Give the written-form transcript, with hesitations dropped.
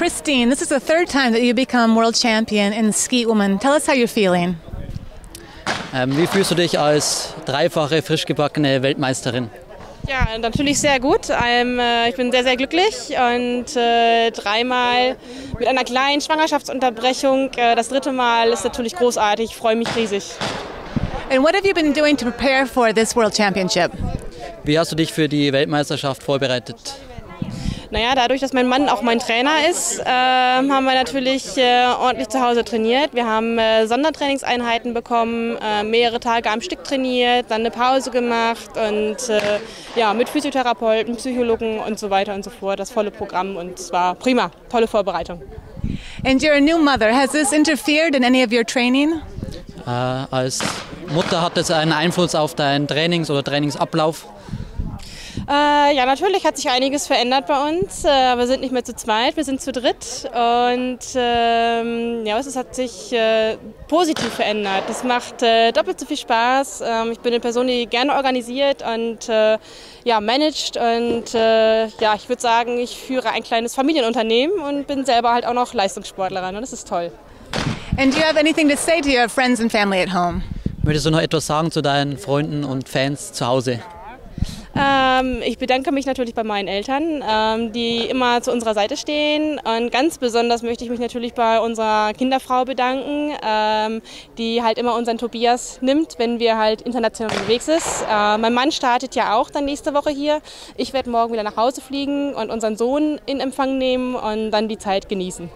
Christine, this is the third time that you become world champion in Skeet Woman. Tell us how you're feeling. Wie fühlst du dich als dreifache, frisch gebackene Weltmeisterin? Ja, natürlich sehr gut. Ich bin sehr, sehr glücklich und dreimal mit einer kleinen Schwangerschaftsunterbrechung. Das dritte Mal ist natürlich großartig. Ich freue mich riesig. And what have you been doing to prepare for this World Championship? Wie hast du dich für die Weltmeisterschaft vorbereitet? Naja, dadurch, dass mein Mann auch mein Trainer ist, haben wir natürlich ordentlich zu Hause trainiert. Wir haben Sondertrainingseinheiten bekommen, mehrere Tage am Stück trainiert, dann eine Pause gemacht und ja, mit Physiotherapeuten, Psychologen und so weiter und so fort. Das volle Programm und es war prima, tolle Vorbereitung. And you're a new mother. Has this interfered in any of your training? Als Mutter hat es einen Einfluss auf deinen Trainings- oder Trainingsablauf? Ja, natürlich hat sich einiges verändert bei uns. Wir sind nicht mehr zu zweit, wir sind zu dritt und ja, es hat sich positiv verändert. Das macht doppelt so viel Spaß. Ich bin eine Person, die gerne organisiert und ja, managt und ja, ich würde sagen, ich führe ein kleines Familienunternehmen und bin selber halt auch noch Leistungssportlerin und das ist toll. And do you have anything to say to your friends and family at home? Möchtest du noch etwas sagen zu deinen Freunden und Fans zu Hause? Ich bedanke mich natürlich bei meinen Eltern, die immer zu unserer Seite stehen und ganz besonders möchte ich mich natürlich bei unserer Kinderfrau bedanken, die halt immer unseren Tobias nimmt, wenn wir halt international unterwegs sind. Mein Mann startet ja auch dann nächste Woche hier. Ich werde morgen wieder nach Hause fliegen und unseren Sohn in Empfang nehmen und dann die Zeit genießen.